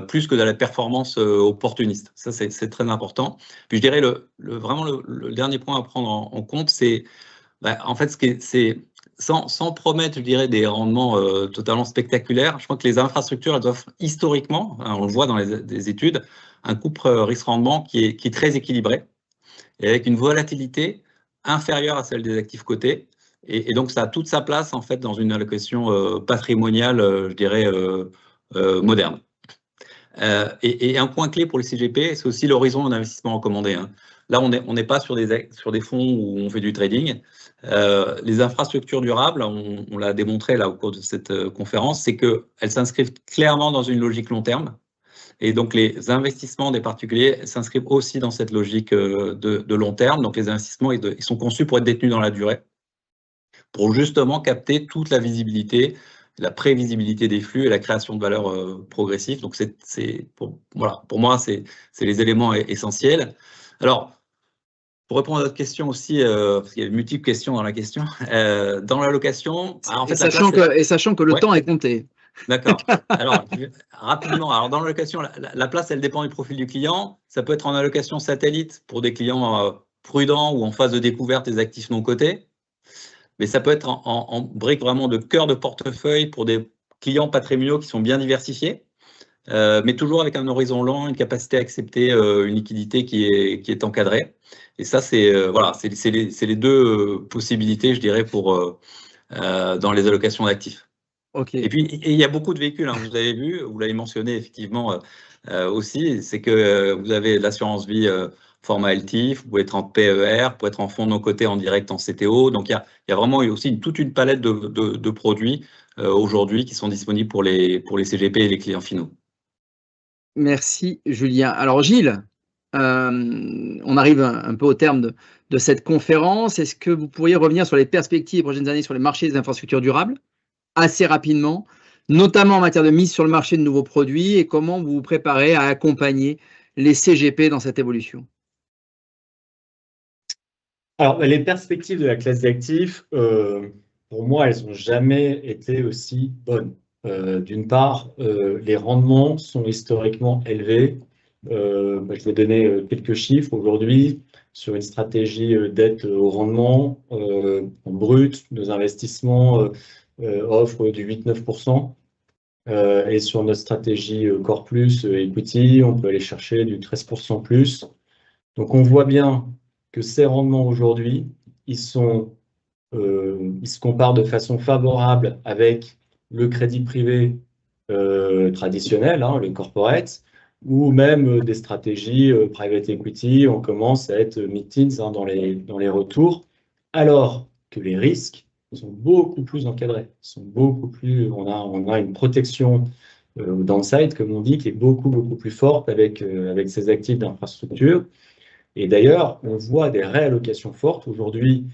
Speaker 4: plus que de la performance opportuniste. Ça, c'est très important. Puis je dirais vraiment le dernier point à prendre en compte, c'est en fait, c'est sans promettre, je dirais, des rendements totalement spectaculaires, je crois que les infrastructures, elles offrent historiquement, hein, on le voit dans les études, un couple risque-rendement qui est très équilibré et avec une volatilité inférieure à celle des actifs cotés. Et donc, ça a toute sa place, en fait, dans une allocation patrimoniale, je dirais, moderne. Et un point clé pour les CGP, c'est aussi l'horizon d'investissement recommandé, hein. Là, on n'est pas sur des fonds où on fait du trading. Les infrastructures durables, on l'a démontré là au cours de cette conférence, c'est qu'elles s'inscrivent clairement dans une logique long terme. Et donc, les investissements des particuliers s'inscrivent aussi dans cette logique de long terme. Donc, les investissements, ils sont conçus pour être détenus dans la durée, pour justement capter toute la visibilité, la prévisibilité des flux et la création de valeur progressive. Donc, pour moi, c'est les éléments essentiels. Alors, pour répondre à votre question aussi, parce qu'il y a multiples questions dans la question, dans l'allocation…
Speaker 2: En fait, sachant que le temps est compté.
Speaker 4: D'accord. Alors, rapidement, alors dans l'allocation, la place, elle dépend du profil du client. Ça peut être en allocation satellite pour des clients prudents ou en phase de découverte des actifs non cotés. Mais ça peut être en brique vraiment de cœur de portefeuille pour des clients patrimoniaux qui sont bien diversifiés, mais toujours avec un horizon long, une capacité à accepter une liquidité qui est encadrée. Et ça, c'est les deux possibilités, je dirais, dans les allocations d'actifs.
Speaker 2: Okay.
Speaker 4: Et puis, il y a beaucoup de véhicules, hein, vous avez vu, vous l'avez mentionné effectivement aussi, c'est que vous avez l'assurance vie format LTIF, vous pouvez être en PER, vous pouvez être en fonds non cotés en direct en CTO. Donc, il y a vraiment aussi toute une palette de produits aujourd'hui qui sont disponibles pour les CGP et les clients finaux.
Speaker 2: Merci Julien. Alors Gilles, on arrive un peu au terme de cette conférence. Est-ce que vous pourriez revenir sur les perspectives des prochaines années sur les marchés des infrastructures durables, assez rapidement, notamment en matière de mise sur le marché de nouveaux produits, et comment vous vous préparez à accompagner les CGP dans cette évolution?
Speaker 3: Alors, les perspectives de la classe d'actifs, pour moi, elles n'ont jamais été aussi bonnes. D'une part, les rendements sont historiquement élevés. Je vais donner quelques chiffres aujourd'hui sur une stratégie dette au rendement. En brut, nos investissements offrent du 8-9%. Et sur notre stratégie Core Plus Equity, on peut aller chercher du 13% plus. Donc on voit bien que ces rendements aujourd'hui, ils se comparent de façon favorable avec le crédit privé traditionnel, hein, le corporate, ou même des stratégies private equity. On commence à être mid-teens dans les retours, alors que les risques sont beaucoup plus encadrés, on a une protection downside, comme on dit, qui est beaucoup plus forte avec ces actifs d'infrastructure. Et d'ailleurs, on voit des réallocations fortes aujourd'hui,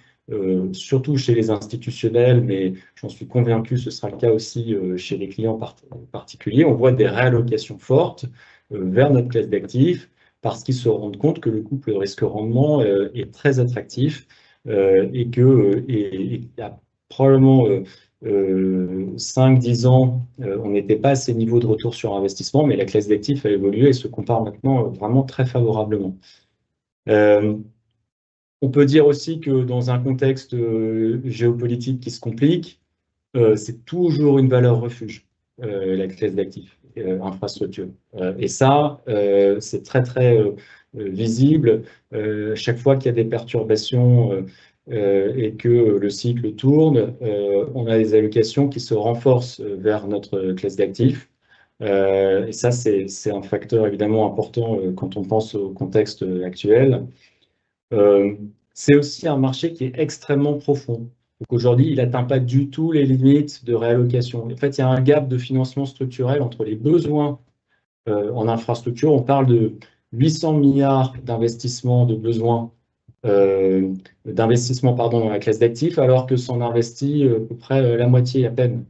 Speaker 3: surtout chez les institutionnels, mais j'en suis convaincu, ce sera le cas aussi chez les clients particuliers. On voit des réallocations fortes vers notre classe d'actifs parce qu'ils se rendent compte que le couple risque-rendement est très attractif et qu'il y a probablement 5-10 ans, on n'était pas à ces niveaux de retour sur investissement, mais la classe d'actifs a évolué et se compare maintenant vraiment très favorablement. On peut dire aussi que dans un contexte géopolitique qui se complique, c'est toujours une valeur refuge, la classe d'actifs, infrastructure. Et ça, c'est très visible. Chaque fois qu'il y a des perturbations et que le cycle tourne, on a des allocations qui se renforcent vers notre classe d'actifs. Et ça, c'est un facteur évidemment important quand on pense au contexte actuel. C'est aussi un marché qui est extrêmement profond. Donc aujourd'hui, il n'atteint pas du tout les limites de réallocation. En fait, il y a un gap de financement structurel entre les besoins en infrastructure. On parle de 800 milliards d'investissements de besoins dans la classe d'actifs, alors que s'en investit à peu près la moitié à peine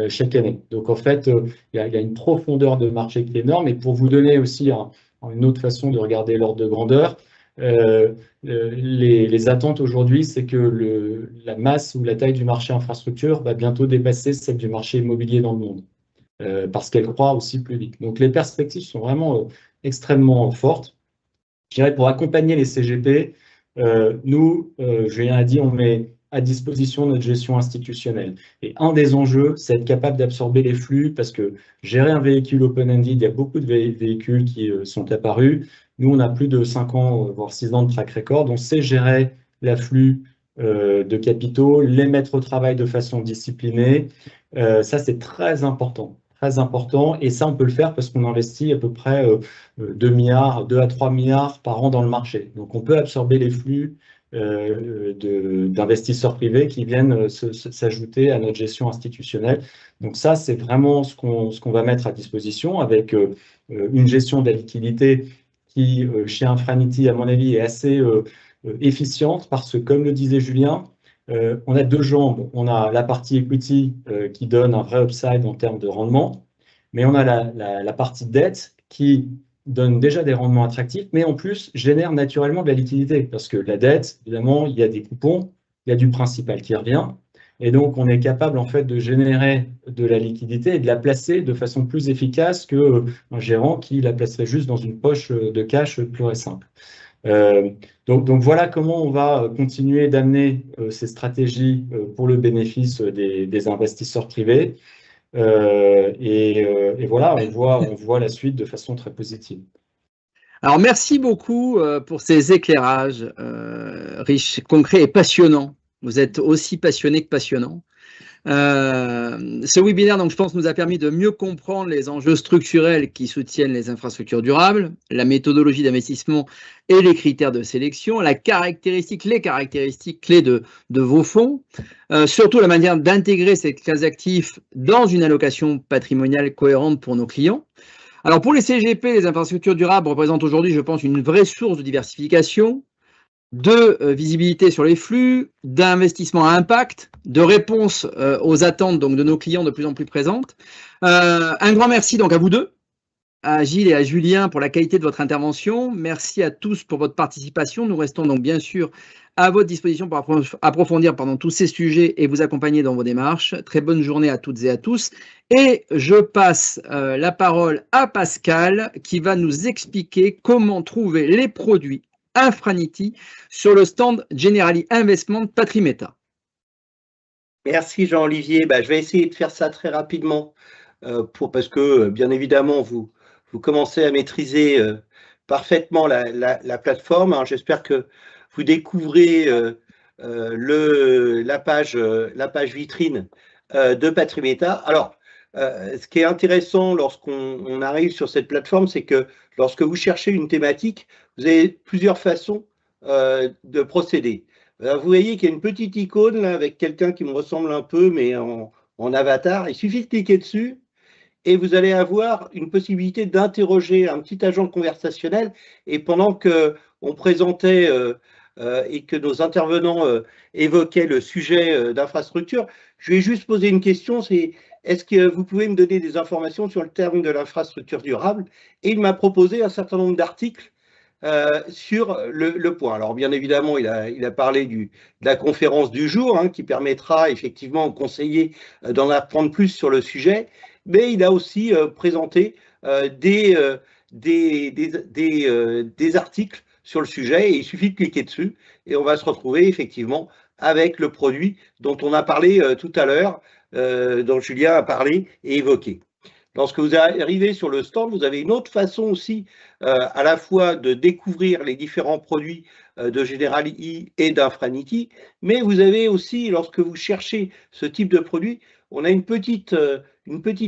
Speaker 3: chaque année. Donc en fait, il y a une profondeur de marché qui est énorme. Et pour vous donner aussi une autre façon de regarder l'ordre de grandeur, les attentes aujourd'hui, c'est que la masse ou la taille du marché infrastructure va bientôt dépasser celle du marché immobilier dans le monde, parce qu'elle croît aussi plus vite. Donc les perspectives sont vraiment extrêmement fortes. Je dirais, pour accompagner les CGP, nous, Julien a dit, on met à disposition notre gestion institutionnelle. Et un des enjeux, c'est être capable d'absorber les flux, parce que gérer un véhicule open-ended, il y a beaucoup de véhicules qui sont apparus. Nous, on a plus de 5 ans, voire 6 ans de track record. On sait gérer l'afflux de capitaux, les mettre au travail de façon disciplinée. Ça, c'est très important. Très important. Et ça, on peut le faire parce qu'on investit à peu près 2 à 3 milliards par an dans le marché. Donc, on peut absorber les flux d'investisseurs privés qui viennent s'ajouter à notre gestion institutionnelle. Donc ça, c'est vraiment ce qu'on va mettre à disposition avec une gestion de la liquidité qui, chez Infranity, à mon avis, est assez efficiente parce que, comme le disait Julien, on a deux jambes. On a la partie equity qui donne un vrai upside en termes de rendement, mais on a la partie dette qui donne déjà des rendements attractifs, mais en plus génère naturellement de la liquidité, parce que la dette, évidemment, il y a des coupons, il y a du principal qui revient, et donc on est capable en fait de générer de la liquidité et de la placer de façon plus efficace qu'un gérant qui la placerait juste dans une poche de cash pure et simple. Donc voilà comment on va continuer d'amener ces stratégies pour le bénéfice des investisseurs privés. Et voilà, on voit la suite de façon très positive.
Speaker 2: Alors, merci beaucoup pour ces éclairages riches, concrets et passionnants. Vous êtes aussi passionné que passionnant. Ce webinaire, donc, je pense, nous a permis de mieux comprendre les enjeux structurels qui soutiennent les infrastructures durables, la méthodologie d'investissement et les critères de sélection, les caractéristiques clés de vos fonds, surtout la manière d'intégrer cette classe d'actifs dans une allocation patrimoniale cohérente pour nos clients. Alors, pour les CGP, les infrastructures durables représentent aujourd'hui, je pense, une vraie source de diversification, de visibilité sur les flux, d'investissement à impact, de réponse aux attentes donc, de nos clients de plus en plus présentes. Un grand merci donc à vous deux, à Gilles et à Julien pour la qualité de votre intervention. Merci à tous pour votre participation. Nous restons donc bien sûr à votre disposition pour approfondir tous ces sujets et vous accompagner dans vos démarches. Très bonne journée à toutes et à tous. Et je passe la parole à Pascal qui va nous expliquer comment trouver les produits Infranity sur le stand Generali Investment Patrimeta.
Speaker 1: Merci Jean-Olivier. Je vais essayer de faire ça très rapidement. parce que, bien évidemment, vous commencez à maîtriser parfaitement la plateforme. Alors, j'espère que vous découvrez la page vitrine de Patrimeta. Alors, ce qui est intéressant lorsqu'on arrive sur cette plateforme, c'est que lorsque vous cherchez une thématique, vous avez plusieurs façons de procéder. Alors, vous voyez qu'il y a une petite icône là, avec quelqu'un qui me ressemble un peu, mais en avatar. Il suffit de cliquer dessus et vous allez avoir une possibilité d'interroger un petit agent conversationnel. Et pendant qu'on présentait et que nos intervenants évoquaient le sujet d'infrastructure, je vais juste poser une question, c'est est-ce que vous pouvez me donner des informations sur le terme de l'infrastructure durable? Et il m'a proposé un certain nombre d'articles sur le point. Alors, bien évidemment, il a parlé de la conférence du jour, hein, qui permettra effectivement aux conseillers d'en apprendre plus sur le sujet, mais il a aussi présenté des articles sur le sujet, et il suffit de cliquer dessus, et on va se retrouver effectivement avec le produit dont on a parlé tout à l'heure, dont Julien a parlé et évoqué. Lorsque vous arrivez sur le stand, vous avez une autre façon aussi à la fois de découvrir les différents produits de Generali et d'Infranity, mais vous avez aussi, lorsque vous cherchez ce type de produit, on a une petite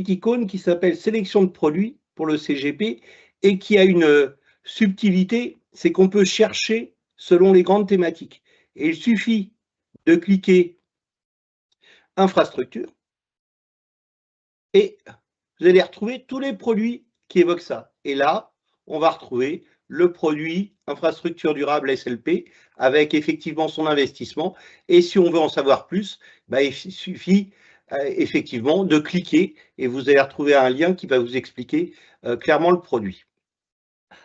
Speaker 1: icône qui s'appelle sélection de produits pour le CGP et qui a une subtilité, c'est qu'on peut chercher selon les grandes thématiques. Et il suffit de cliquer infrastructure et vous allez retrouver tous les produits qui évoquent ça. Et là, on va retrouver le produit infrastructure durable SLP avec effectivement son investissement. Et si on veut en savoir plus, bah, il suffit effectivement de cliquer et vous allez retrouver un lien qui va vous expliquer clairement le produit.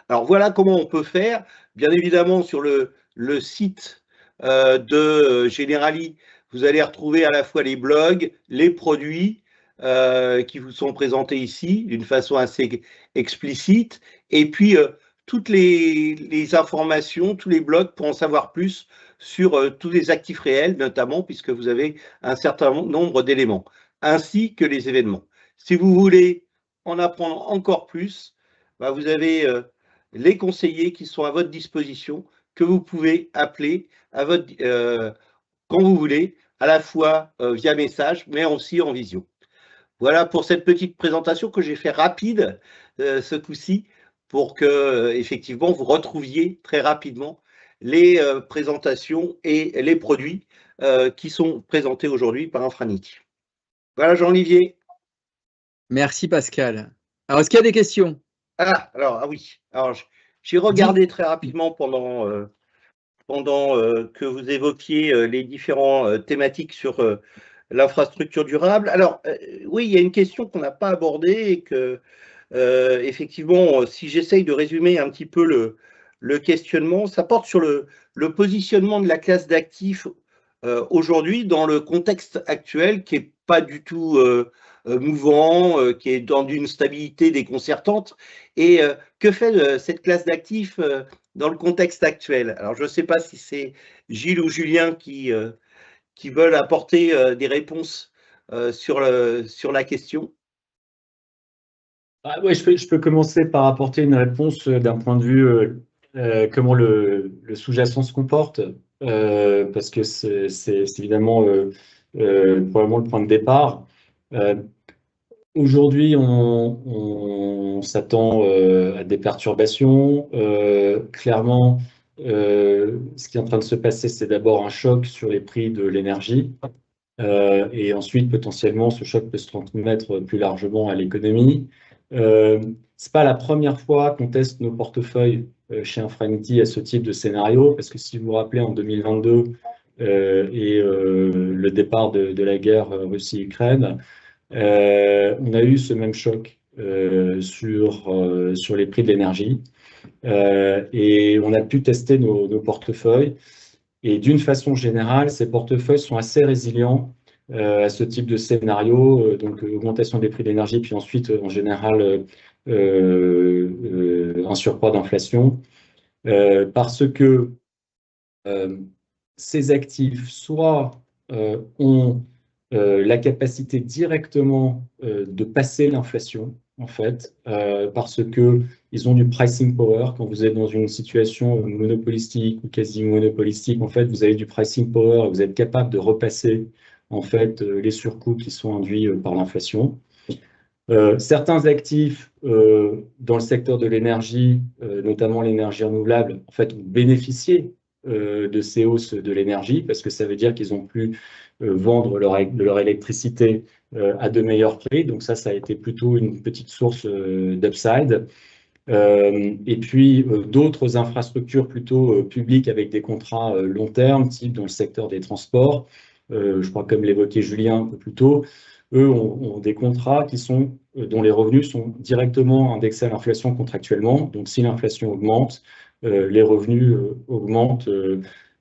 Speaker 1: Alors voilà comment on peut faire. Bien évidemment, sur le site de Generali, vous allez retrouver à la fois les blogs, les produits, qui vous sont présentés ici d'une façon assez explicite, et puis toutes les informations, tous les blogs pour en savoir plus sur tous les actifs réels, notamment puisque vous avez un certain nombre d'éléments, ainsi que les événements. Si vous voulez en apprendre encore plus, bah, vous avez les conseillers qui sont à votre disposition, que vous pouvez appeler à quand vous voulez, à la fois via message, mais aussi en visio. Voilà pour cette petite présentation que j'ai fait rapide ce coup-ci pour que effectivement vous retrouviez très rapidement les présentations et les produits qui sont présentés aujourd'hui par Infranity. Voilà Jean-Olivier.
Speaker 2: Merci Pascal. Alors, est-ce qu'il y a des questions?
Speaker 1: Ah oui. Alors j'ai regardé très rapidement pendant que vous évoquiez les différentes thématiques sur l'infrastructure durable. Alors, oui, il y a une question qu'on n'a pas abordée et que, effectivement, si j'essaye de résumer un petit peu le questionnement, ça porte sur le positionnement de la classe d'actifs aujourd'hui dans le contexte actuel qui n'est pas du tout mouvant, qui est dans une stabilité déconcertante. Et que fait cette classe d'actifs dans le contexte actuel? Alors, je ne sais pas si c'est Gilles ou Julien qui veulent apporter des réponses sur la question.
Speaker 3: Ah, ouais, je peux commencer par apporter une réponse d'un point de vue comment le sous-jacent se comporte, parce que c'est évidemment probablement le point de départ. Aujourd'hui, on s'attend à des perturbations. Clairement, ce qui est en train de se passer, c'est d'abord un choc sur les prix de l'énergie. Et ensuite, potentiellement, ce choc peut se transmettre plus largement à l'économie. C'est pas la première fois qu'on teste nos portefeuilles chez Infranity à ce type de scénario, parce que si vous vous rappelez, en 2022 et le départ de la guerre Russie-Ukraine, on a eu ce même choc sur les prix de l'énergie. Et on a pu tester nos portefeuilles. Et d'une façon générale, ces portefeuilles sont assez résilients à ce type de scénario, donc augmentation des prix d'énergie, puis ensuite, en général, un surcroît d'inflation, parce que ces actifs, soit ont la capacité directement de passer l'inflation, en fait, parce qu'ils ont du pricing power. Quand vous êtes dans une situation monopolistique ou quasi monopolistique, en fait, vous avez du pricing power et vous êtes capable de repasser en fait, les surcoûts qui sont induits par l'inflation. Certains actifs dans le secteur de l'énergie, notamment l'énergie renouvelable, en fait, ont bénéficié de ces hausses de l'énergie parce que ça veut dire qu'ils ont pu vendre leur électricité à de meilleurs prix. Donc ça a été plutôt une petite source d'upside. Et puis d'autres infrastructures plutôt publiques avec des contrats long terme, type dans le secteur des transports. Je crois, comme l'évoquait Julien un peu plus tôt, eux ont des contrats dont les revenus sont directement indexés à l'inflation contractuellement. Donc, si l'inflation augmente, les revenus augmentent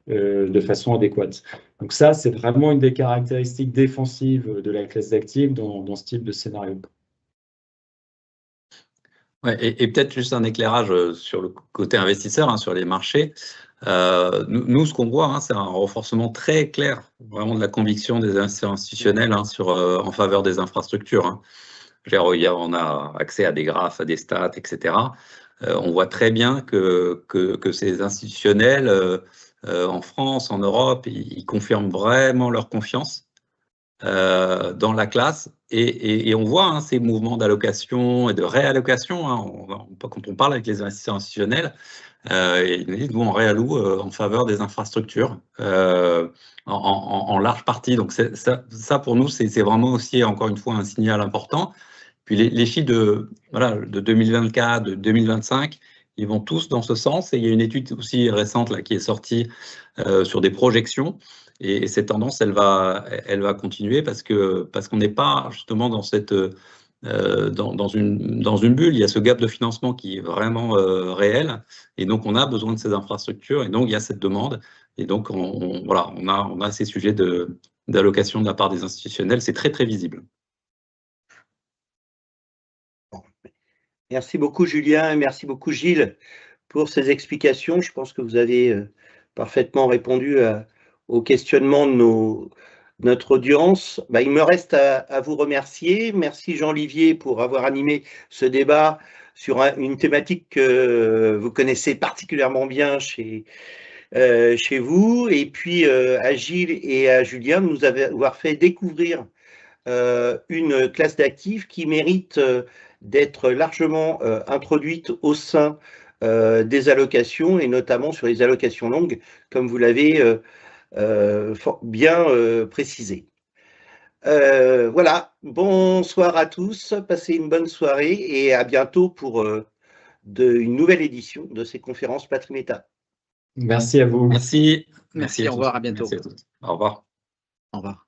Speaker 3: de façon adéquate. Donc ça, c'est vraiment une des caractéristiques défensives de la classe d'actifs dans ce type de scénario.
Speaker 4: Ouais, et peut-être juste un éclairage sur le côté investisseur, hein, sur les marchés. Nous, ce qu'on voit, hein, c'est un renforcement très clair, vraiment de la conviction des investisseurs institutionnels, hein, en faveur des infrastructures. Hein. On a accès à des graphes, à des stats, etc. On voit très bien que ces institutionnels, en France, en Europe, ils confirment vraiment leur confiance dans la classe, et on voit, hein, ces mouvements d'allocation et de réallocation. Hein, quand on parle avec les investisseurs institutionnels, ils nous disent, bon, on réalloue en faveur des infrastructures en large partie. Donc ça pour nous, c'est vraiment aussi, encore une fois, un signal important. Puis les chiffres de 2024, de 2025, ils vont tous dans ce sens. Et il y a une étude aussi récente là, qui est sortie sur des projections. Et cette tendance, elle va continuer parce qu'on n'est pas justement dans une bulle. Il y a ce gap de financement qui est vraiment réel. Et donc, on a besoin de ces infrastructures. Et donc, il y a cette demande. Et donc, on a ces sujets d'allocation de la part des institutionnels. C'est très, très visible.
Speaker 1: Merci beaucoup, Julien, et merci beaucoup, Gilles, pour ces explications. Je pense que vous avez parfaitement répondu aux questionnements de notre audience. Il me reste à vous remercier. Merci, Jean-Olivier, pour avoir animé ce débat sur une thématique que vous connaissez particulièrement bien chez vous. Et puis, à Gilles et à Julien, de nous avoir fait découvrir une classe d'actifs qui mérite d'être largement introduite au sein des allocations, et notamment sur les allocations longues, comme vous l'avez bien précisé. Voilà, bonsoir à tous, passez une bonne soirée et à bientôt pour une nouvelle édition de ces conférences Patrimeta.
Speaker 3: Merci à vous.
Speaker 4: Merci.
Speaker 2: Merci, au revoir, à bientôt.
Speaker 4: Merci à tous. Au revoir.
Speaker 2: Au revoir.